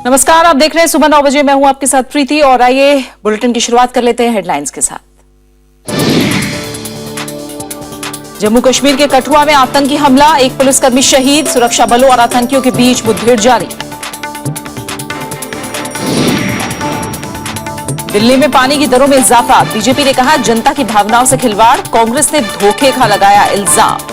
नमस्कार, आप देख रहे हैं सुबह 9 बजे। मैं हूं आपके साथ प्रीति और आइए बुलेटिन की शुरुआत कर लेते हैं हेडलाइंस के साथ। जम्मू कश्मीर के कठुआ में आतंकी हमला, एक पुलिसकर्मी शहीद, सुरक्षा बलों और आतंकियों के बीच मुठभेड़ जारी। दिल्ली में पानी की दरों में इजाफा, बीजेपी ने कहा जनता की भावनाओं से खिलवाड़, कांग्रेस ने धोखे का लगाया इल्जाम।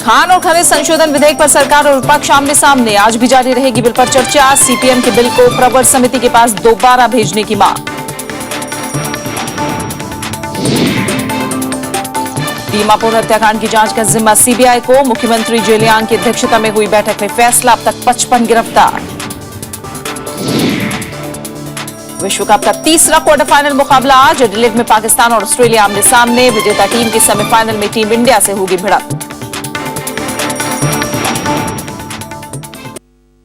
खान और खनिज संशोधन विधेयक पर सरकार और विपक्ष आमने सामने, आज भी जारी रहेगी बिल पर चर्चा। सीपीएम के बिल को प्रवर समिति के पास दोबारा भेजने की मांग। दीमापुर हत्याकांड की जांच का जिम्मा सीबीआई को, मुख्यमंत्री जेलियांग की अध्यक्षता में हुई बैठक में फैसला, अब तक 55 गिरफ्तार। विश्व कप का तीसरा क्वार्टर फाइनल मुकाबला आज एडिलेड में पाकिस्तान और ऑस्ट्रेलिया आमने सामने, विजेता टीम की सेमीफाइनल में टीम इंडिया से होगी भिड़ंत।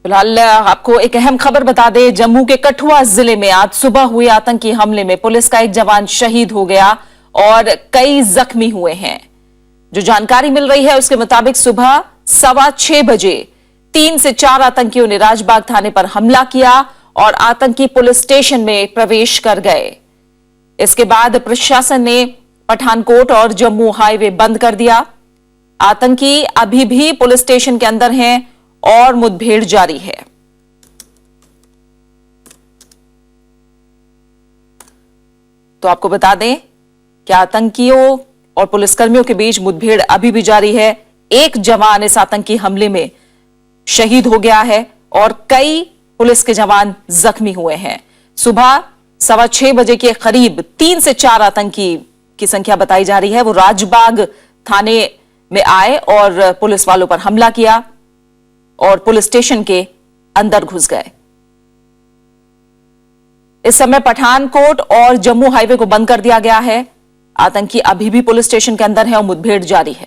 फिलहाल आपको एक अहम खबर बता दें, जम्मू के कठुआ जिले में आज सुबह हुए आतंकी हमले में पुलिस का एक जवान शहीद हो गया और कई जख्मी हुए हैं। जो जानकारी मिल रही है उसके मुताबिक सुबह 6:15 बजे 3 से 4 आतंकियों ने राजबाग थाने पर हमला किया और आतंकी पुलिस स्टेशन में प्रवेश कर गए। इसके बाद प्रशासन ने पठानकोट और जम्मू हाईवे बंद कर दिया। आतंकी अभी भी पुलिस स्टेशन के अंदर हैं और मुठभेड़ जारी है। तो आपको बता दें कि आतंकियों और पुलिसकर्मियों के बीच मुठभेड़ अभी भी जारी है। एक जवान इस आतंकी हमले में शहीद हो गया है और कई पुलिस के जवान जख्मी हुए हैं। सुबह 6:15 बजे के करीब 3 से 4 आतंकी की संख्या बताई जा रही है। वो राजबाग थाने में आए और पुलिस वालों पर हमला किया और पुलिस स्टेशन के अंदर घुस गए। इस समय पठानकोट और जम्मू हाईवे को बंद कर दिया गया है। आतंकी अभी भी पुलिस स्टेशन के अंदर है और मुठभेड़ जारी है।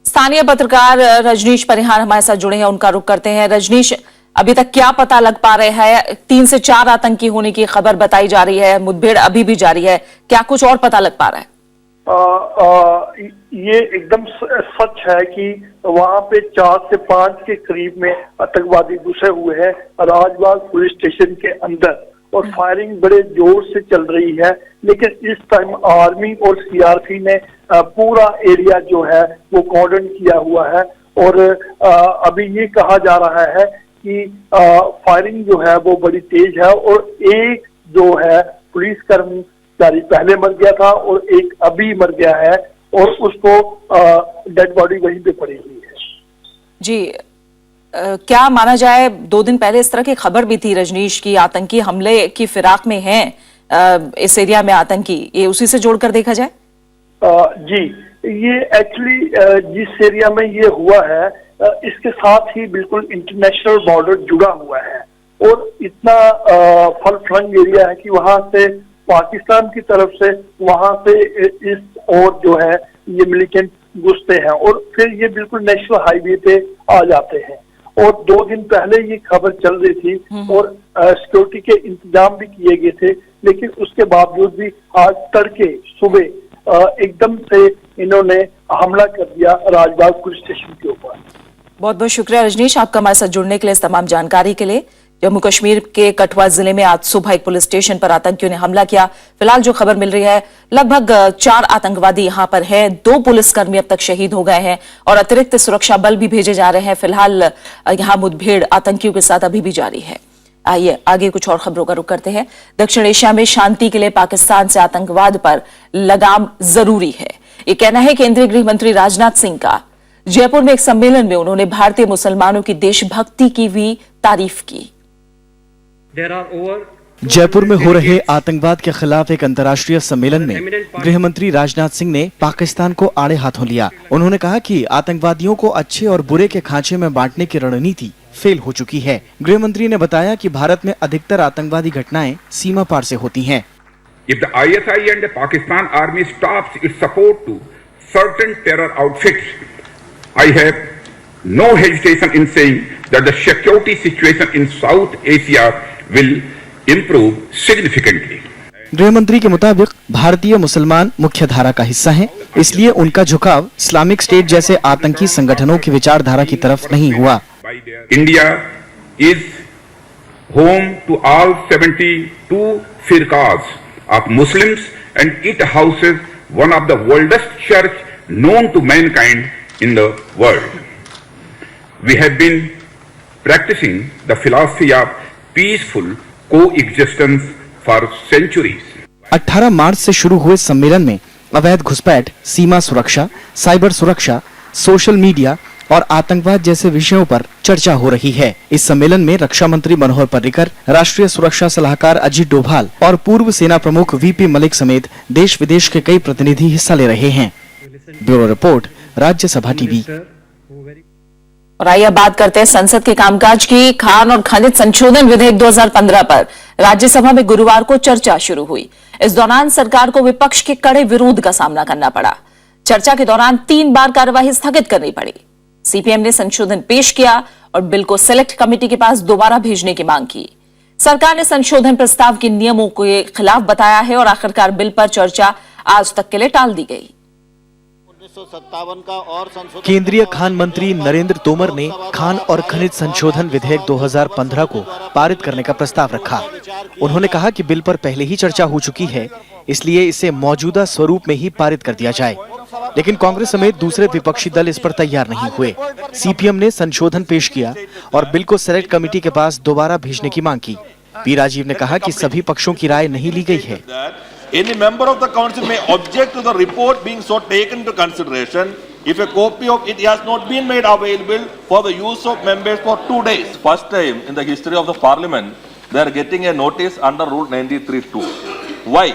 स्थानीय पत्रकार रजनीश परिहार हमारे साथ जुड़े हैं, उनका रुख करते हैं। रजनीश, अभी तक क्या पता लग पा रहा है? 3 से 4 आतंकी होने की खबर बताई जा रही है, मुठभेड़ अभी भी जारी है, क्या कुछ और पता लग पा रहा है? ये एकदम सच है कि वहां पे 4 से 5 के करीब में आतंकवादी घुसे हुए हैं राजबाग पुलिस स्टेशन के अंदर और फायरिंग बड़े जोर से चल रही है। लेकिन इस टाइम आर्मी और सीआरपी ने पूरा एरिया जो है वो कॉर्डन किया हुआ है और अभी ये कहा जा रहा है कि फायरिंग जो है वो बड़ी तेज है और एक जो है पुलिसकर्मी पहले मर गया था और एक अभी मर गया है और उसको डेड बॉडी वहीं पे पड़ी हुई है। जी, क्या माना जाए, 2 दिन पहले इस तरह की खबर भी थी रजनीश की आतंकी हमले की फिराक में हैं इस एरिया में आतंकी, ये उसी से जोड़कर देखा जाए? जी, ये एक्चुअली जिस एरिया में ये हुआ है इसके साथ ही बिल्कुल इंटरनेशनल बॉर्डर जुड़ा हुआ है और इतना फल फ्लंग एरिया है कि वहां से पाकिस्तान की तरफ से वहां से इस और जो है ये मिलिटेंट घुसते हैं और फिर ये बिल्कुल नेशनल हाईवे पे आ जाते हैं। और 2 दिन पहले ये खबर चल रही थी और सिक्योरिटी के इंतजाम भी किए गए थे, लेकिन उसके बावजूद भी आज तड़के सुबह एकदम से इन्होंने हमला कर दिया राजबाग पुलिस स्टेशन के ऊपर। बहुत बहुत शुक्रिया रजनीश, आपका हमारे साथ जुड़ने के लिए, इस तमाम जानकारी के लिए। जम्मू कश्मीर के कठुआ जिले में आज सुबह एक पुलिस स्टेशन पर आतंकियों ने हमला किया। फिलहाल जो खबर मिल रही है, लगभग 4 आतंकवादी यहां पर हैं, 2 पुलिसकर्मी अब तक शहीद हो गए हैं और अतिरिक्त सुरक्षा बल भी भेजे जा रहे हैं। फिलहाल यहां मुठभेड़ आतंकियों के साथ अभी भी जारी है। आइए आगे कुछ और खबरों का रुख करते हैं। दक्षिण एशिया में शांति के लिए पाकिस्तान से आतंकवाद पर लगाम जरूरी है, ये कहना है केंद्रीय गृह मंत्री राजनाथ सिंह का। जयपुर में एक सम्मेलन में उन्होंने भारतीय मुसलमानों की देशभक्ति की भी तारीफ की। जयपुर में हो रहे आतंकवाद के खिलाफ एक अंतर्राष्ट्रीय सम्मेलन में गृह मंत्री राजनाथ सिंह ने पाकिस्तान को आड़े हाथों लिया। उन्होंने कहा कि आतंकवादियों को अच्छे और बुरे के खांचे में बांटने की रणनीति फेल हो चुकी है। गृह मंत्री ने बताया कि भारत में अधिकतर आतंकवादी घटनाएं सीमा पार से होती हैं। If the ISI and the Pakistan army stops its support to certain terror outfits, I have no hesitation in saying that the security situation in South Asia will improve significantly. गृह मंत्री के मुताबिक भारतीय मुसलमान मुख्य धारा का हिस्सा हैं, इसलिए उनका झुकाव इस्लामिक स्टेट जैसे आतंकी संगठनों की विचारधारा की तरफ नहीं हुआ। India is home to all 72 firqas of Muslims and it houses one of the oldest church known to mankind in the world. We have been practicing the philosophy of peaceful coexistence for centuries. 18 मार्च से शुरू हुए सम्मेलन में अवैध घुसपैठ, सीमा सुरक्षा, cyber सुरक्षा, social media और आतंकवाद जैसे विषयों पर चर्चा हो रही है। इस सम्मेलन में रक्षा मंत्री मनोहर पर्रिकर, राष्ट्रीय सुरक्षा सलाहकार अजीत डोभाल और पूर्व सेना प्रमुख वीपी मलिक समेत देश विदेश के कई प्रतिनिधि हिस्सा ले रहे हैं। Bureau report, Rajya Sabha TV. और आइए अब बात करते हैं संसद के कामकाज की। खान और खनिज संशोधन विधेयक 2015 पर राज्यसभा में गुरुवार को चर्चा शुरू हुई। इस दौरान सरकार को विपक्ष के कड़े विरोध का सामना करना पड़ा। चर्चा के दौरान 3 बार कार्यवाही स्थगित करनी पड़ी। सीपीएम ने संशोधन पेश किया और बिल को सिलेक्ट कमेटी के पास दोबारा भेजने की मांग की। सरकार ने संशोधन प्रस्ताव के नियमों के खिलाफ बताया है और आखिरकार बिल पर चर्चा आज तक के लिए टाल दी गई। 1957 का और संशोधन केंद्रीय खान मंत्री नरेंद्र तोमर ने खान और खनिज संशोधन विधेयक 2015 को पारित करने का प्रस्ताव रखा। उन्होंने कहा कि बिल पर पहले ही चर्चा हो चुकी है, इसलिए इसे मौजूदा स्वरूप में ही पारित कर दिया जाए। लेकिन कांग्रेस समेत दूसरे विपक्षी दल इस पर तैयार नहीं हुए। सीपीएम ने संशोधन पेश किया और बिल को सेलेक्ट कमेटी के पास दोबारा भेजने की मांग की। पी राजीव ने कहा कि सभी पक्षों की राय नहीं ली गई है। Any member of the council may object to the report being so taken into consideration if a copy of it has not been made available for the use of members for 2 days. First time in the history of the parliament, they are getting a notice under Rule 93(2). Why?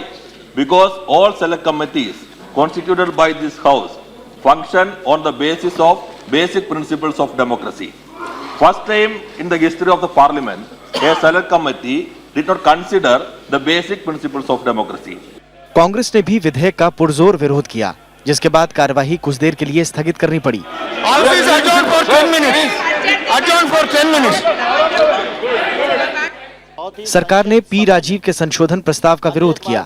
Because all select committees constituted by this house function on the basis of basic principles of democracy. First time in the history of the parliament, a select committee did not consider the basic principles of democracy. Congress ने भी विधेयक का पुरजोर विरोध किया, जिसके बाद कार्यवाही कुछ देर के लिए स्थगित करनी पड़ी। सरकार ने पी राजीव के संशोधन प्रस्ताव का विरोध किया।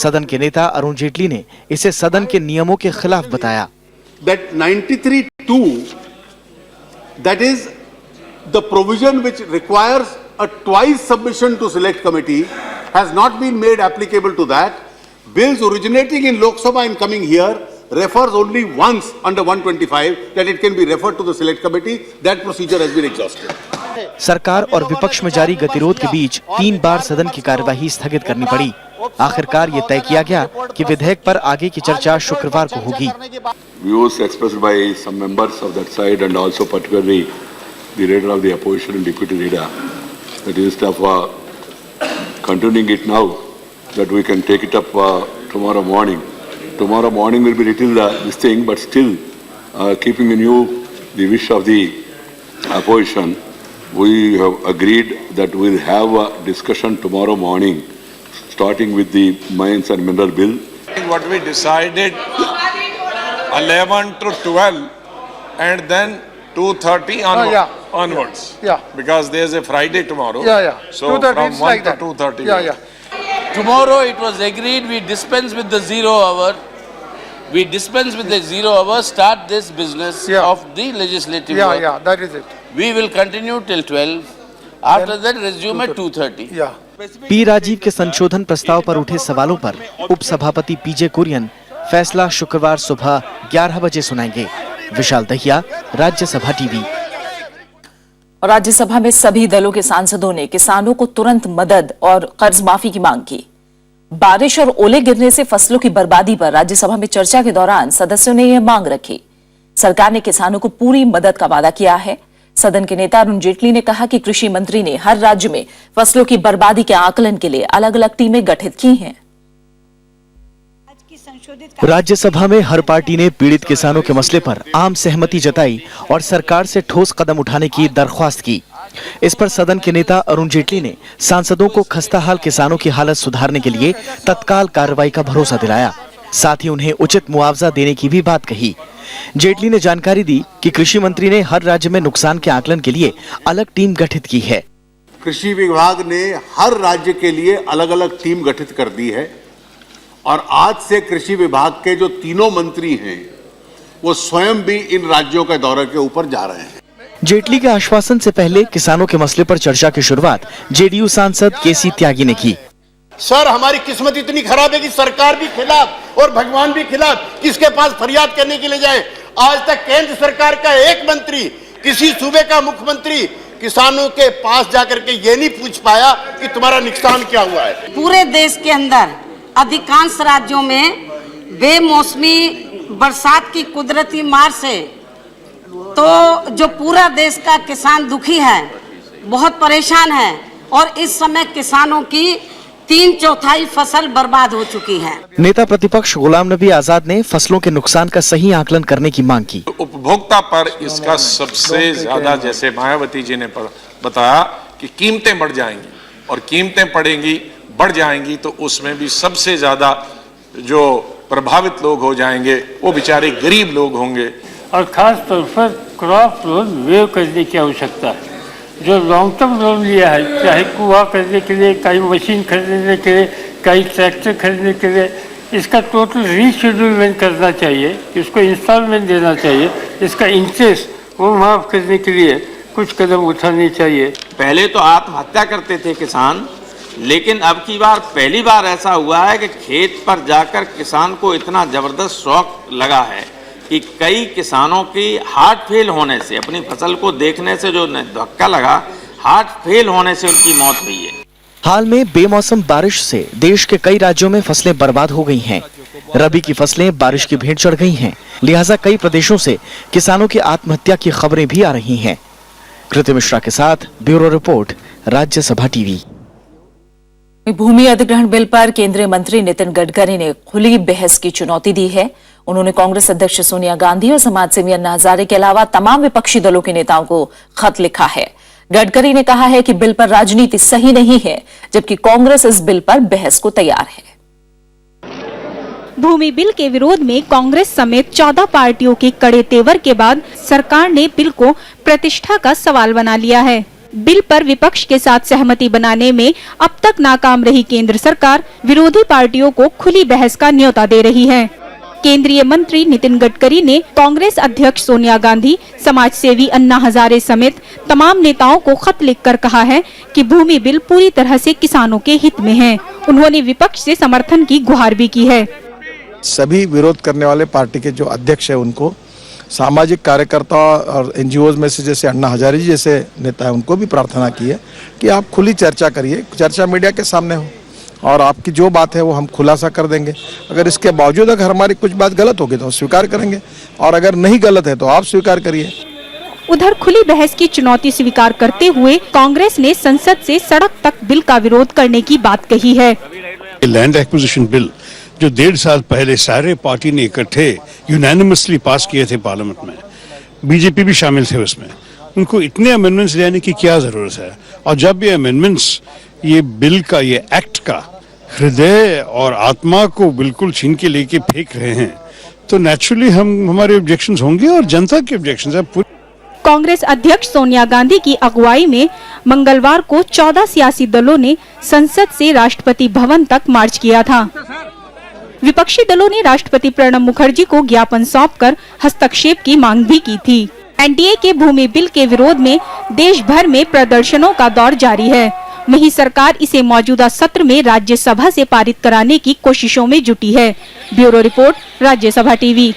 सदन के नेता अरुण जेटली ने इसे सदन के नियमों के खिलाफ बताया। That 93(2), that is the provision which requires a twice submission to select committee, has not been made applicable to that. Bills originating in Lok Sabha and coming here refers only once under 125 that it can be referred to the select committee. That procedure has been exhausted. सरकार और विपक्ष में जारी गतिरोध के बीच 3 बार सदन की कार्यवाही स्थगित करनी पड़ी। आखिरकार ये तय किया गया कि विधेयक पर आगे की चर्चा शुक्रवार को होगी। Views expressed by some members of that side and also particularly the leader of the opposition and deputy leader, that instead of continuing it now, that we can take it up tomorrow morning. Tomorrow morning will be little this thing, but still keeping in view the wish of the opposition, we have agreed that we'll have a discussion tomorrow morning, starting with the mines and mineral bill. What we decided 11 to 12 and then 2:30 onwards. Yeah. Because there's a Friday tomorrow. Yeah. So from 1 to 2:30. Yeah. Tomorrow it was agreed we dispense with the 0 hour. We dispense with the 0 hour, start this business of the legislative work. Yeah, that is it. We will continue till 12. After that resume at 2:30. Yeah. P Rajiv के संशोधन प्रस्ताव पर उठे सवालों पर उपसभापति पीजे कुरियन फैसला शुक्रवार सुबह 11 बजे सुनाएंगे। विशाल दहिया, राज्यसभा टीवी। और राज्यसभा में सभी दलों के सांसदों ने किसानों को तुरंत मदद और कर्ज माफी की मांग की। बारिश और ओले गिरने से फसलों की बर्बादी पर राज्यसभा में चर्चा के दौरान सदस्यों ने यह मांग रखी। सरकार ने किसानों को पूरी मदद का वादा किया है। सदन के नेता अरुण जेटली ने कहा कि कृषि मंत्री ने हर राज्य में फसलों की बर्बादी के आकलन के लिए अलग अलग टीमें गठित की हैं। राज्यसभा में हर पार्टी ने पीड़ित किसानों के मसले पर आम सहमति जताई और सरकार से ठोस कदम उठाने की दरख्वास्त की। इस पर सदन के नेता अरुण जेटली ने सांसदों को खस्ताहाल किसानों की हालत सुधारने के लिए तत्काल कार्रवाई का भरोसा दिलाया। साथ ही उन्हें उचित मुआवजा देने की भी बात कही। जेटली ने जानकारी दी कि कृषि मंत्री ने हर राज्य में नुकसान के आकलन के लिए अलग टीम गठित की है। कृषि विभाग ने हर राज्य के लिए अलग अलग टीम गठित कर दी है और आज से कृषि विभाग के जो तीनों मंत्री हैं वो स्वयं भी इन राज्यों के दौरे के ऊपर जा रहे हैं। जेटली के आश्वासन से पहले किसानों के मसले पर चर्चा की शुरुआत जेडीयू सांसद केसी त्यागी ने की। सर, हमारी किस्मत इतनी खराब है कि सरकार भी खिलाफ और भगवान भी खिलाफ, किसके पास फरियाद करने के लिए जाए। आज तक केंद्र सरकार का एक मंत्री, किसी सूबे का मुख्यमंत्री किसानों के पास जाकर के ये नहीं पूछ पाया कि तुम्हारा नुकसान क्या हुआ है। पूरे देश के अंदर अधिकांश राज्यों में बेमौसमी बरसात की कुदरती मार से तो जो पूरा देश का किसान दुखी है, बहुत परेशान है और इस समय किसानों की 3/4 फसल बर्बाद हो चुकी है। नेता प्रतिपक्ष गुलाम नबी आजाद ने फसलों के नुकसान का सही आकलन करने की मांग की। उपभोक्ता पर इसका सबसे ज्यादा, जैसे मायावती जी ने बताया कि कीमतें बढ़ जाएंगी और कीमतें बढ़ जाएंगी तो उसमें भी सबसे ज्यादा जो प्रभावित लोग हो जाएंगे वो बेचारे गरीब लोग होंगे। और खास तौर पर क्रॉप लोन वेव करने की आवश्यकता है। जो लॉन्ग टर्म लोन लिया है, चाहे कुआं करने के लिए, कहीं मशीन खरीदने के लिए, कहीं ट्रैक्टर खरीदने के लिए, इसका टोटल रीशेड्यूलमेंट करना चाहिए, इसको इंस्टॉलमेंट देना चाहिए, इसका इंटरेस्ट वो माफ करने के लिए कुछ कदम उठाने चाहिए। पहले तो आत्महत्या करते थे किसान, लेकिन अब की बार पहली बार ऐसा हुआ है कि खेत पर जाकर किसान को इतना जबरदस्त शौक लगा है कि कई किसानों की हार्ट फेल होने से, अपनी फसल को देखने से जो धक्का लगा, हार्ट फेल होने से उनकी मौत हुई है। हाल में बेमौसम बारिश से देश के कई राज्यों में फसलें बर्बाद हो गई हैं। रबी की फसलें बारिश की भेंट चढ़ गई हैं, लिहाजा कई प्रदेशों से किसानों की आत्महत्या की खबरें भी आ रही हैं। कृति मिश्रा के साथ ब्यूरो रिपोर्ट, राज्यसभा टीवी। भूमि अधिग्रहण बिल पर केंद्रीय मंत्री नितिन गडकरी ने खुली बहस की चुनौती दी है। उन्होंने कांग्रेस अध्यक्ष सोनिया गांधी और समाजसेवी अन्ना हजारे के अलावा तमाम विपक्षी दलों के नेताओं को खत लिखा है। गडकरी ने कहा है कि बिल पर राजनीति सही नहीं है, जबकि कांग्रेस इस बिल पर बहस को तैयार है। भूमि बिल के विरोध में कांग्रेस समेत 14 पार्टियों के कड़े तेवर के बाद सरकार ने बिल को प्रतिष्ठा का सवाल बना लिया है। बिल पर विपक्ष के साथ सहमति बनाने में अब तक नाकाम रही केंद्र सरकार विरोधी पार्टियों को खुली बहस का न्योता दे रही है। केंद्रीय मंत्री नितिन गडकरी ने कांग्रेस अध्यक्ष सोनिया गांधी, समाजसेवी अन्ना हजारे समेत तमाम नेताओं को खत लिखकर कहा है कि भूमि बिल पूरी तरह से किसानों के हित में है। उन्होंने विपक्ष से समर्थन की गुहार भी की है। सभी विरोध करने वाले पार्टी के जो अध्यक्ष है उनको, सामाजिक कार्यकर्ता और एनजीओज में से जैसे अन्ना हजारे जी जैसे नेता है, उनको भी प्रार्थना की है कि आप खुली चर्चा करिए, चर्चा मीडिया के सामने हो और आपकी जो बात है वो हम खुलासा कर देंगे। अगर इसके बावजूद अगर हमारी कुछ बात गलत होगी तो स्वीकार करेंगे और अगर नहीं गलत है तो आप स्वीकार करिए। उधर खुली बहस की चुनौती स्वीकार करते हुए कांग्रेस ने संसद से सड़क तक बिल का विरोध करने की बात कही है। लैंड एक्विजिशन बिल जो 1.5 साल पहले सारे पार्टी ने इकट्ठे यूनानिमसली पास किए थे पार्लियामेंट में, बीजेपी भी शामिल थे उसमें, उनको इतने अमेंडमेंट्स लेने की क्या जरूरत है। और जब ये अमेंडमेंट्स ये बिल का, ये एक्ट का हृदय और आत्मा को बिल्कुल छीन के लेके फेंक रहे हैं, तो नेचुरली हमारे ऑब्जेक्शंस होंगे और जनता के ऑब्जेक्शंस है। कांग्रेस अध्यक्ष सोनिया गांधी की अगुवाई में मंगलवार को 14 सियासी दलों ने संसद से राष्ट्रपति भवन तक मार्च किया था। विपक्षी दलों ने राष्ट्रपति प्रणब मुखर्जी को ज्ञापन सौंपकर हस्तक्षेप की मांग भी की थी। एनडीए के भूमि बिल के विरोध में देश भर में प्रदर्शनों का दौर जारी है। वहीं सरकार इसे मौजूदा सत्र में राज्यसभा से पारित कराने की कोशिशों में जुटी है। Bureau report, Rajya Sabha TV.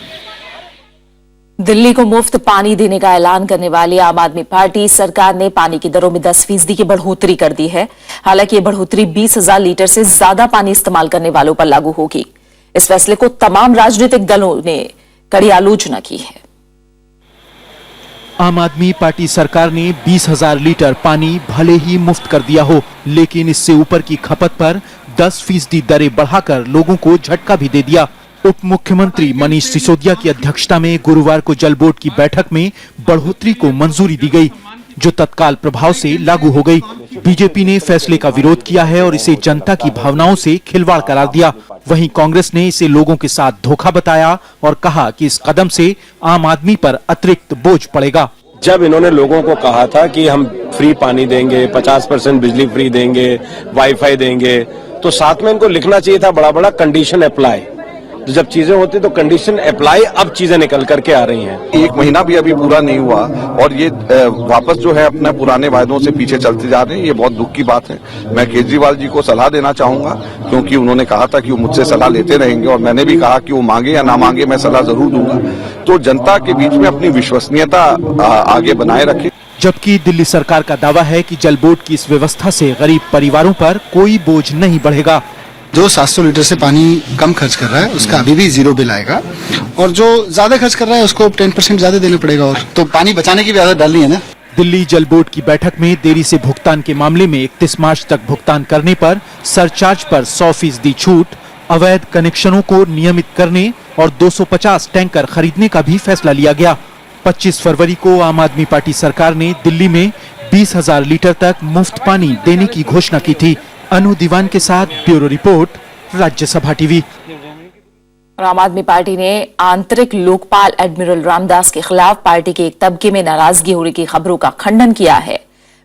Delhi को मुफ्त पानी देने का ऐलान करने वाली आम आदमी पार्टी सरकार ने पानी की दरों में 10% की बढ़ोतरी कर दी है। हालांकि ये बढ़ोतरी 20,000 लीटर से ज्यादा पानी इस्तेमाल करने वालों पर लागू होगी। इस फैसले को तमाम राजनीतिक दलों ने कड़ी आलोचना की है। आम आदमी पार्टी सरकार ने 20,000 लीटर पानी भले ही मुफ्त कर दिया हो, लेकिन इससे ऊपर की खपत पर 10% दरें बढ़ाकर लोगों को झटका भी दे दिया। उप मुख्यमंत्री मनीष सिसोदिया की अध्यक्षता में गुरुवार को जल बोर्ड की बैठक में बढ़ोतरी को मंजूरी दी गई, जो तत्काल प्रभाव से लागू हो गई। बीजेपी ने फैसले का विरोध किया है और इसे जनता की भावनाओं से खिलवाड़ करार दिया। वहीं कांग्रेस ने इसे लोगों के साथ धोखा बताया और कहा कि इस कदम से आम आदमी पर अतिरिक्त बोझ पड़ेगा। जब इन्होंने लोगों को कहा था कि हम फ्री पानी देंगे, 50% बिजली फ्री देंगे, वाईफाई देंगे, तो साथ में इनको लिखना चाहिए था बड़ा बड़ा कंडीशन अप्लाई। तो जब चीजें होती तो कंडीशन अप्लाई, अब चीजें निकल करके आ रही हैं। 1 महीना भी अभी पूरा नहीं हुआ और ये वापस जो है अपने पुराने वायदों से पीछे चलते जा रहे हैं। ये बहुत दुख की बात है। मैं केजरीवाल जी को सलाह देना चाहूंगा, क्योंकि उन्होंने कहा था कि वो मुझसे सलाह लेते रहेंगे और मैंने भी कहा कि वो मांगे या ना मांगे मैं सलाह जरूर दूंगा। तो जनता के बीच में अपनी विश्वसनीयता आगे बनाए रखे। जबकि दिल्ली सरकार का दावा है कि जल बोर्ड की इस व्यवस्था से गरीब परिवारों पर कोई बोझ नहीं बढ़ेगा। जो 700 लीटर से पानी कम खर्च कर रहा है उसका अभी भी 0 बिल आएगा, और जो ज्यादा खर्च कर रहा है उसको 10% ज्यादा देना पड़ेगा। और तो पानी बचाने की भी आदत डालनी है ना। दिल्ली जल बोर्ड की बैठक में देरी से भुगतान के मामले में 31 मार्च तक भुगतान करने पर सरचार्ज पर 100% छूट, अवैध कनेक्शनों को नियमित करने और 250 टैंकर खरीदने का भी फैसला लिया गया। 25 फरवरी को आम आदमी पार्टी सरकार ने दिल्ली में 20,000 लीटर तक मुफ्त पानी देने की घोषणा की थी। अनु दीवान के साथ ब्यूरो रिपोर्ट, राज्यसभा टीवी। आम आदमी पार्टी ने आंतरिक लोकपाल एडमिरल रामदास के खिलाफ पार्टी के एक तबके में नाराजगी होने की खबरों का खंडन किया है।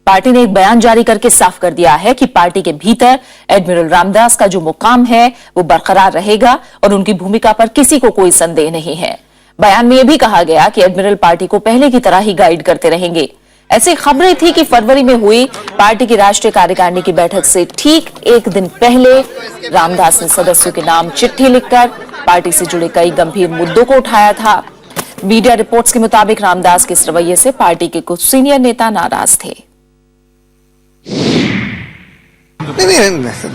पार्टी ने एक बयान जारी करके साफ कर दिया है कि पार्टी के भीतर एडमिरल रामदास का जो मुकाम है वो बरकरार रहेगा और उनकी भूमिका पर किसी को कोई संदेह नहीं है। बयान में यह भी कहा गया कि एडमिरल पार्टी को पहले की तरह ही गाइड करते रहेंगे। ऐसी खबरें थी कि फरवरी में हुई पार्टी की राष्ट्रीय कार्यकारिणी की बैठक से ठीक एक दिन पहले रामदास ने सदस्यों के नाम चिट्ठी लिखकर पार्टी से जुड़े कई गंभीर मुद्दों को उठाया था। मीडिया रिपोर्ट्स के मुताबिक रामदास के इस रवैये से पार्टी के कुछ सीनियर नेता नाराज थे।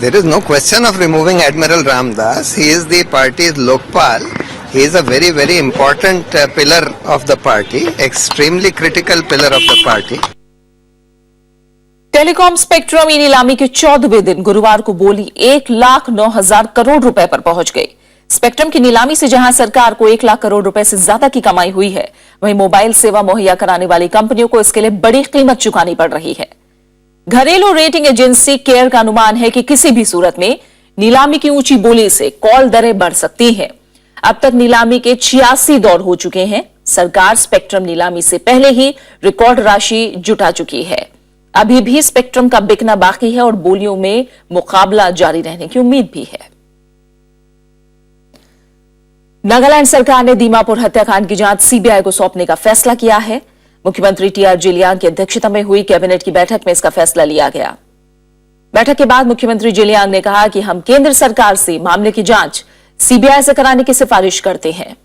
There is no question of removing Admiral Ramdas. He is the party's Lokpal. He is a very, very important pillar of the party, extremely critical pillar of the party. Telecom spectrum e नीलामी के 14वें दिन गुरुवार को बोली 1,09,000 करोड़ रुपए पर पहुंच गई। स्पेक्ट्रम की नीलामी से जहां सरकार को 1 लाख करोड़ रुपए से ज्यादा की कमाई हुई है, वहीं मोबाइल सेवा मुहैया कराने वाली कंपनियों को इसके लिए बड़ी कीमत चुकानी पड़ रही है। घरेलू रेटिंग एजेंसी केयर का अनुमान है कि किसी भी सूरत में नीलामी की ऊंची बोली से कॉल दरें बढ़ सकती हैं। अब तक नीलामी के 86 दौर हो चुके हैं। सरकार स्पेक्ट्रम नीलामी से पहले ही रिकॉर्ड राशि जुटा चुकी है। अभी भी स्पेक्ट्रम का बिकना बाकी है और बोलियों में मुकाबला जारी रहने की उम्मीद भी है। नागालैंड सरकार ने दीमापुर हत्याकांड की जांच सीबीआई को सौंपने का फैसला किया है। मुख्यमंत्री टीआर जेलियांग की अध्यक्षता में हुई कैबिनेट की बैठक में इसका फैसला लिया गया। बैठक के बाद मुख्यमंत्री जेलियांग ने कहा कि हम केंद्र सरकार से मामले की जांच सीबीआई से कराने की सिफारिश करते हैं।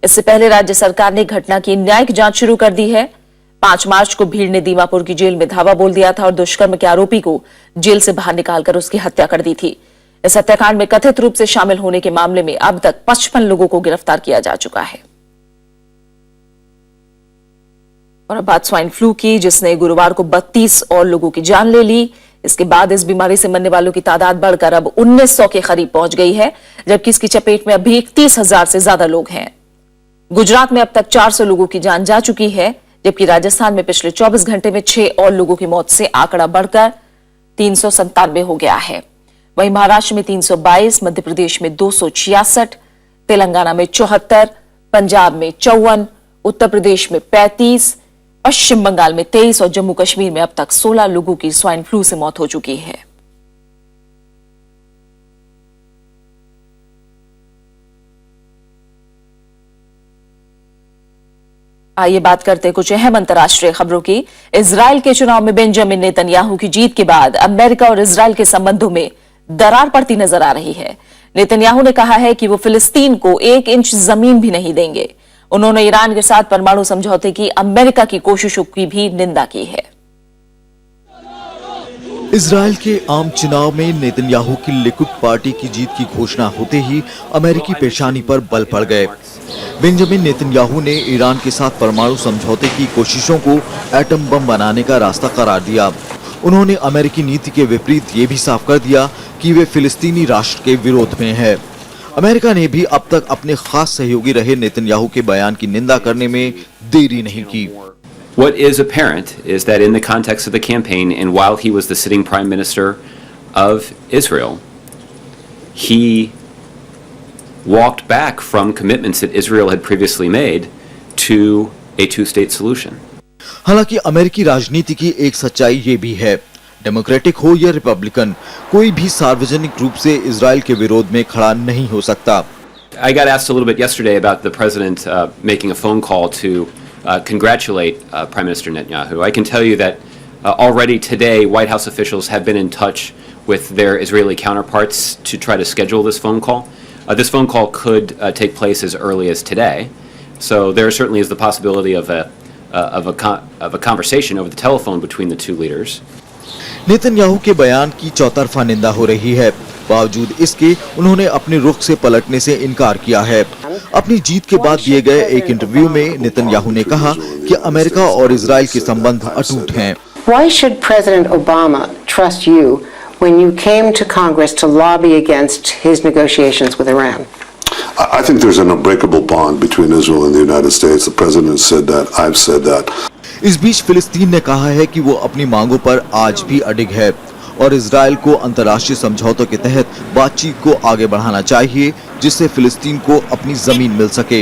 इससे पहले राज्य सरकार ने घटना की न्यायिक जांच शुरू कर दी है। 5 मार्च को भीड़ ने दीमापुर की जेल में धावा बोल दिया था और दुष्कर्म के आरोपी को जेल से बाहर निकालकर उसकी हत्या कर दी थी। इस हत्याकांड में कथित रूप से शामिल होने के मामले में अब तक 55 लोगों को गिरफ्तार किया जा चुका है। और अब बात स्वाइन फ्लू की, जिसने गुरुवार को 32 और लोगों की जान ले ली। इसके बाद इस बीमारी से मरने वालों की तादाद बढ़कर अब 1900 के करीब पहुंच गई है, जबकि इसकी चपेट में अभी 31,000 से ज्यादा लोग हैं। गुजरात में अब तक 400 लोगों की जान जा चुकी है, जबकि राजस्थान में पिछले 24 घंटे में 6 और लोगों की मौत से आंकड़ा बढ़कर 397 हो गया है। वहीं महाराष्ट्र में 322, मध्य प्रदेश में 266, तेलंगाना में 74, पंजाब में 54, उत्तर प्रदेश में 35, पश्चिम बंगाल में 23 और जम्मू कश्मीर में अब तक 16 लोगों की स्वाइन फ्लू से मौत हो चुकी है। आइए बात करते हैं कुछ अहम अंतर्राष्ट्रीय खबरों की। इजराइल के चुनाव में बेंजामिन नेतन्याहू की जीत के बाद अमेरिका और इजराइल के संबंधों में दरार पड़ती नजर आ रही है। नेतन्याहू ने कहा है कि वो फिलिस्तीन को 1 इंच जमीन भी नहीं देंगे। उन्होंने ईरान के साथ परमाणु समझौते की अमेरिका की कोशिशों की भी निंदा की है। इजराइल के आम चुनाव में नेतन्याहू की लिकुड पार्टी की जीत की घोषणा होते ही अमेरिकी पेशानी पर बल पड़ गए। बेंजामिन नेतन्याहू ने ईरान के साथ परमाणु समझौते की कोशिशों को एटम बम बनाने का रास्ता करार दिया। उन्होंने अमेरिकी नीति के विपरीत ये भी साफ कर दिया कि वे फिलिस्तीनी राष्ट्र के विरोध में है। अमेरिका ने भी अब तक अपने खास सहयोगी रहे नेतन्याहू के बयान की निंदा करने में देरी नहीं की। What is apparent is that in the context of the campaign and while he was the sitting prime minister of Israel, he walked back from commitments that Israel had previously made to a two-state solution. हालांकि अमेरिकी राजनीति की एक सच्चाई ये भी है, democratic हो या रिपब्लिकन, कोई भी सार्वजनिक रूप से इजराइल के विरोध में खड़ा नहीं हो सकता। I got asked a little bit yesterday about the president making a phone call to congratulate Prime Minister Netanyahu. I can tell you that already today, White House officials have been in touch with their Israeli counterparts to try to schedule this phone call. This phone call could take place as early as today. So there certainly is the possibility of a conversation over the telephone between the two leaders. Netanyahu के बयान की चौतरफा निंदा हो रही है। बावजूद इसके उन्होंने अपने रुख से पलटने से इनकार किया है। अपनी जीत के बाद दिए गए एक इंटरव्यू में नेतन्याहू ने कहा कि अमेरिका और इजराइल के संबंध अटूट हैं। Why should President Obama trust you when you came to Congress to lobby against his negotiations with Iran? I think there's an unbreakable bond between Israel and the United States. The president said that. I've said that. इस बीच फिलिस्तीन ने कहा है कि वो अपनी मांगों पर आज भी अडिग है और इजराइल को अंतर्राष्ट्रीय समझौतों के तहत बातचीत को आगे बढ़ाना चाहिए, जिससे फिलिस्तीन को अपनी जमीन मिल सके।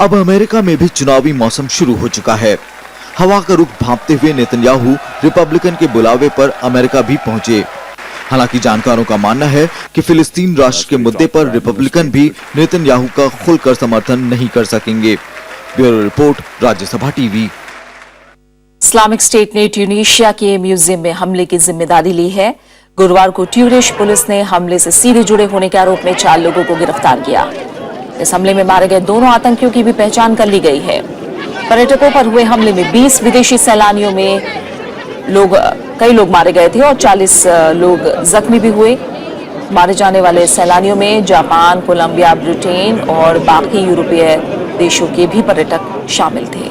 अब अमेरिका में भी चुनावी मौसम शुरू हो चुका है। हवा का रुख भांपते हुए नेतन्याहू रिपब्लिकन के बुलावे पर अमेरिका भी पहुंचे। हालांकि जानकारों का मानना है कि फिलिस्तीन राष्ट्र के मुद्दे पर रिपब्लिकन भी नेतन्याहू का खुलकर समर्थन नहीं कर सकेंगे। Bureau report, Rajya Sabha TV. Islamic state ने ट्यूनीशिया के म्यूजियम में हमले की जिम्मेदारी ली है। गुरुवार को ट्यूनिश पुलिस ने हमले से सीधे जुड़े होने के आरोप में 4 लोगों को गिरफ्तार किया। इस हमले में मारे गए दोनों आतंकियों की भी पहचान कर ली गई है। पर्यटकों पर हुए हमले में 20 विदेशी सैलानियों में कई लोग मारे गए थे और 40 लोग जख्मी भी हुए। मारे जाने वाले सैलानियों में जापान, कोलंबिया, ब्रिटेन और बाकी यूरोपीय देशों के भी पर्यटक शामिल थे।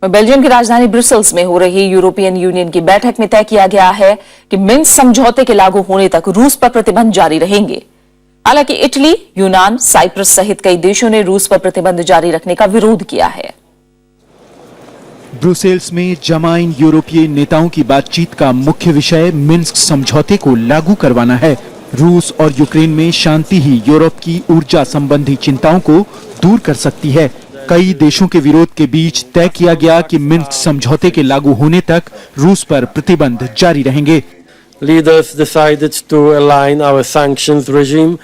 बेल्जियम की राजधानी ब्रुसेल्स में हो रही यूरोपियन यूनियन की बैठक में तय किया गया है कि मिन्स्क समझौते के लागू होने तक रूस पर प्रतिबंध जारी रहेंगे। हालांकि इटली, यूनान, साइप्रस सहित कई देशों ने रूस पर प्रतिबंध जारी रखने का विरोध किया है। ब्रुसेल्स में जमा इन यूरोपीय नेताओं की बातचीत का मुख्य विषय मिन्स्क समझौते को लागू करवाना है। रूस और यूक्रेन में शांति ही यूरोप की ऊर्जा संबंधी चिंताओं को दूर कर सकती है। कई देशों के विरोध के बीच तय किया गया कि मिन्स्क समझौते के लागू होने तक रूस पर प्रतिबंध जारी रहेंगे। Leaders decided to align our sanctions regime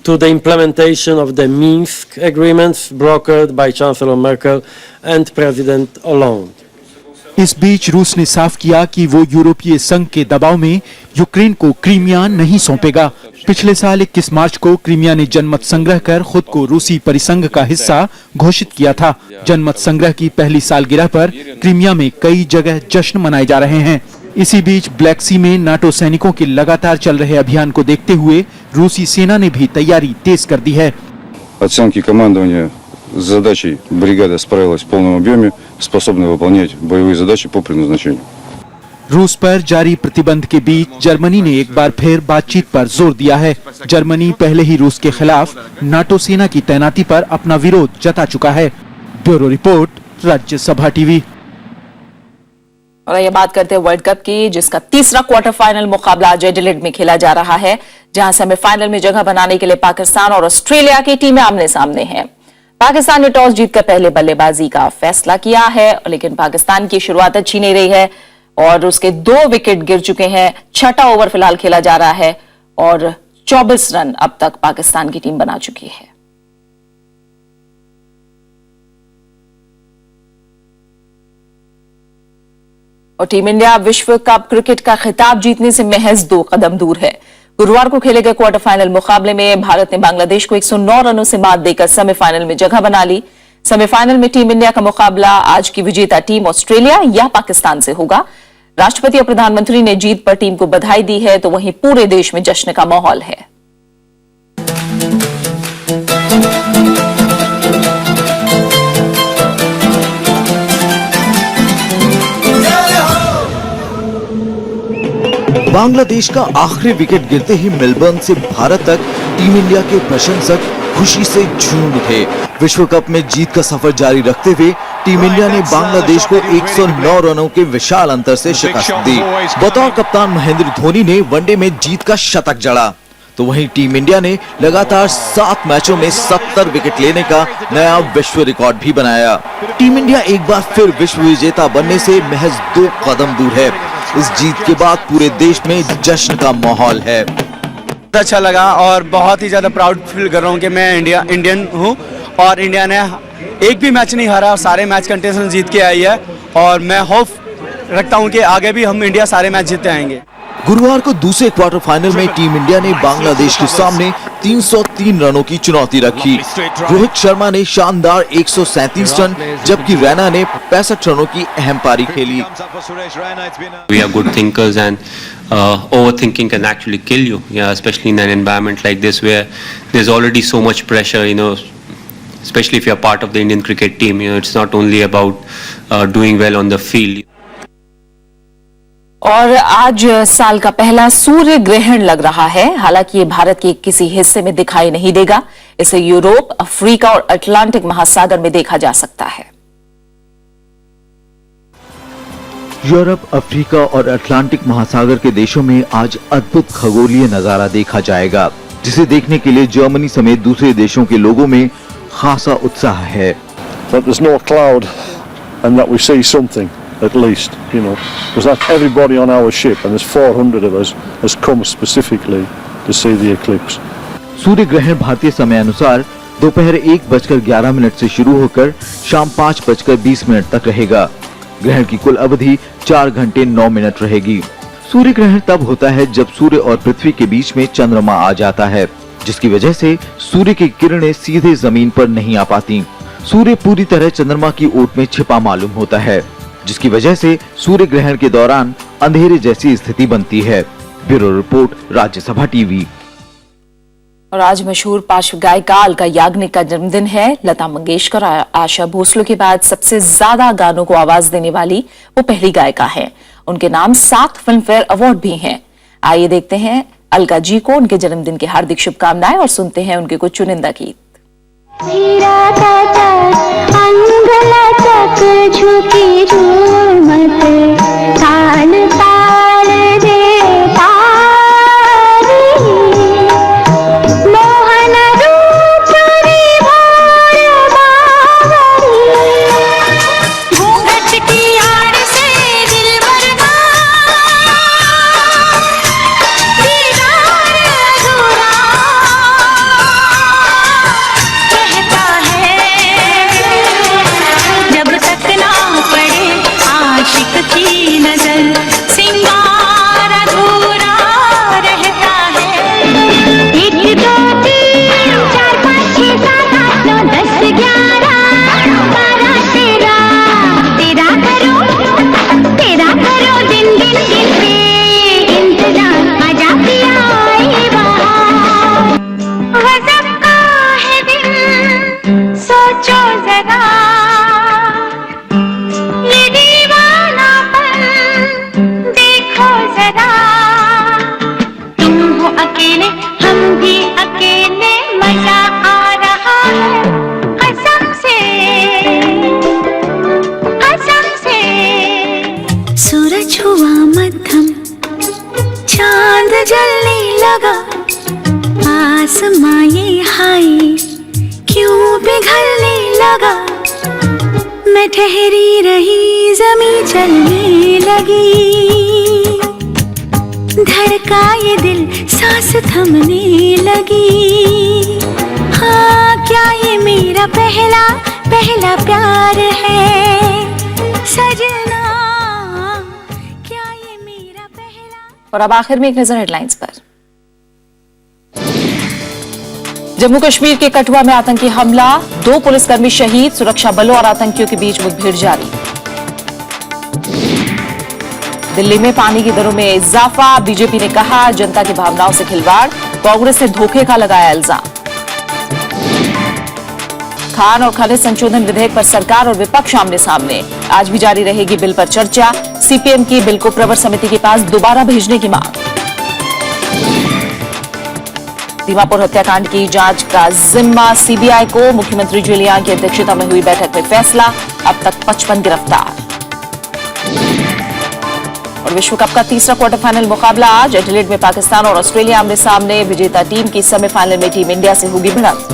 to the implementation of the Minsk agreements brokered by Chancellor Merkel and President Hollande. इस बीच रूस ने साफ किया कि वो यूरोपीय संघ के दबाव में यूक्रेन को क्रीमिया नहीं सौंपेगा। पिछले साल 21 मार्च को क्रीमिया ने जनमत संग्रह कर खुद को रूसी परिसंघ का हिस्सा घोषित किया था। जनमत संग्रह की पहली सालगिरह पर क्रीमिया में कई जगह जश्न मनाए जा रहे हैं। इसी बीच ब्लैक सी में नाटो सैनिकों के लगातार चल रहे अभियान को देखते हुए रूसी सेना ने भी तैयारी तेज कर दी है। Оценки командования с задачей бригада справилась в полном объеме, способна выполнять боевые задачи по предназначению. रूस पर जारी प्रतिबंध के बीच जर्मनी ने एक बार फिर बातचीत पर जोर दिया है। जर्मनी पहले ही रूस के खिलाफ नाटो सेना की तैनाती पर अपना विरोध जता चुका है। Bureau report, Rajya Sabha TV. और ये बात करते हैं वर्ल्ड कप की, जिसका तीसरा क्वार्टर फाइनल मुकाबला आज एडिलेड में खेला जा रहा है, जहां सेमीफाइनल में जगह बनाने के लिए पाकिस्तान और ऑस्ट्रेलिया की टीमें आमने सामने हैं। पाकिस्तान ने टॉस जीतकर पहले बल्लेबाजी का फैसला किया है, लेकिन पाकिस्तान की शुरुआत अच्छी नहीं रही है और उसके 2 विकेट गिर चुके हैं। 6वां ओवर फिलहाल खेला जा रहा है और 24 रन अब तक पाकिस्तान की टीम बना चुकी है। और टीम इंडिया विश्व कप क्रिकेट का खिताब जीतने से महज 2 कदम दूर है। गुरुवार को खेले गए क्वार्टर फाइनल मुकाबले में भारत ने बांग्लादेश को 109 रनों से मात देकर सेमीफाइनल में जगह बना ली। सेमीफाइनल में टीम इंडिया का मुकाबला आज की विजेता टीम ऑस्ट्रेलिया या पाकिस्तान से होगा। राष्ट्रपति और प्रधानमंत्री ने जीत पर टीम को बधाई दी है, तो वहीं पूरे देश में जश्न का माहौल है। बांग्लादेश का आखिरी विकेट गिरते ही मेलबर्न से भारत तक टीम इंडिया के प्रशंसक खुशी से झूम उठे। विश्व कप में जीत का सफर जारी रखते हुए टीम इंडिया ने बांग्लादेश को 109 रनों के विशाल अंतर से शिकस्त दी। बतौर कप्तान महेंद्र धोनी ने वनडे में जीत का शतक जड़ा, तो वहीं टीम इंडिया ने लगातार 7 मैचों में 70 विकेट लेने का नया विश्व रिकॉर्ड भी बनाया। टीम इंडिया एक बार फिर विश्व विजेता बनने से महज 2 कदम दूर है। इस जीत के बाद पूरे देश में जश्न का माहौल है। अच्छा लगा और बहुत ही ज्यादा प्राउड फील कर रहा हूँ कि मैं इंडियन हूँ और इंडिया ने एक भी मैच नहीं हारा और सारे मैच कंटेस्टेंट जीत के आई है और मैं होप रखता हूँ कि आगे भी हम इंडिया सारे मैच जीतते आएंगे। गुरुवार को दूसरे क्वार्टर फाइनल में टीम इंडिया ने बांग्लादेश के सामने 303 रनों की चुनौती रखी। रोहित शर्मा ने शानदार 137 रन जबकि रैना ने 65 रनों की अहम पारी खेली। We are good thinkers and overthinking can actually kill you, especially in an environment like this where there's already so much pressure, especially if you're part of the Indian cricket team. It's not only about doing well on the field. और आज साल का पहला सूर्य ग्रहण लग रहा है। हालांकि ये भारत के किसी हिस्से में दिखाई नहीं देगा। इसे यूरोप, अफ्रीका और अटलांटिक महासागर में देखा जा सकता है। यूरोप, अफ्रीका और अटलांटिक महासागर के देशों में आज अद्भुत खगोलीय नजारा देखा जाएगा, जिसे देखने के लिए जर्मनी समेत दूसरे देशों के लोगों में खासा उत्साह है। But there's no cloud and that we see something at least, because that everybody on our ship, and there's 400 of us, has come specifically to see the eclipse. सूर्य ग्रहण भारतीय समय अनुसार दोपहर 1:11 से शुरू होकर शाम 5:20 तक रहेगा। ग्रहण की कुल अवधि 4 घंटे 9 मिनट रहेगी। सूर्य ग्रहण तब होता है जब सूर्य और पृथ्वी के बीच में चंद्रमा आ जाता है, जिसकी वजह से सूर्य की किरणें सीधे जमीन पर नहीं आ पाती। सूर्य पूरी तरह चंद्रमा की ओट में छिपा मालूम होता है, जिसकी वजह से सूर्य ग्रहण के दौरान अंधेरे जैसी स्थिति बनती है। Bureau report, Rajya Sabha TV. और आज मशहूर पार्श्व गायिका अलका याग्निक का जन्मदिन है। लता मंगेशकर और आशा भोसले के बाद सबसे ज्यादा गानों को आवाज देने वाली वो पहली गायिका है। उनके नाम 7 फिल्मफेयर अवार्ड भी हैं। आइए देखते हैं अलका जी को उनके जन्मदिन की हार्दिक शुभकामनाएं और सुनते हैं उनके कुछ चुनिंदा गीत। झुकी झूमत ताल ताल दे तारी मोहन रूप विभोर बावरी घूंघट की आड़ से दिलबर का दीदार अधूरा कहता है जब तक ना पड़े आशिक की नजर सिंगार अधूरा रहता है। 1 2 3 4 5 6 7 8 9 10 11 12 13 तेरा करो दिन दिन दिन पे इंतजार आजा पिया आई बहार गजब का है दिन सोचो जरा ये दीवानापन देखो जरा तुम हो अकेले हम भी अकेले मजा आ रहा है कसम से सूरज हुआ मध्यम चांद जलने लगा आसमां ये हाय क्यों पिघलने लगा मैं ठहरी रही जमीन चलने लगी धड़का ये दिल सांस थमने लगी हाँ क्या ये मेरा पहला प्यार है सजना क्या ये मेरा पहला। और अब आखिर में एक नजर हेडलाइंस पर। जम्मू कश्मीर के कठुआ में आतंकी हमला, 2 पुलिसकर्मी शहीद, सुरक्षा बलों और आतंकियों के बीच मुठभेड़ जारी। दिल्ली में पानी की दरों में इजाफा, बीजेपी ने कहा जनता की भावनाओं से खिलवाड़, कांग्रेस ने धोखे का लगाया इल्जाम। खान और खनिज संशोधन विधेयक पर सरकार और विपक्ष आमने सामने, आज भी जारी रहेगी बिल पर चर्चा। सीपीएम की बिल को प्रवर समिति के पास दोबारा भेजने की मांग। दीमापुर हत्याकांड की जांच का जिम्मा सीबीआई को, मुख्यमंत्री जुलियान की अध्यक्षता में हुई बैठक में फैसला, अब तक 55 गिरफ्तार। और विश्व कप का तीसरा क्वार्टर फाइनल मुकाबला आज एडिलेड में पाकिस्तान और ऑस्ट्रेलिया आमने सामने, विजेता टीम की सेमीफाइनल में टीम इंडिया से होगी भिड़ंत।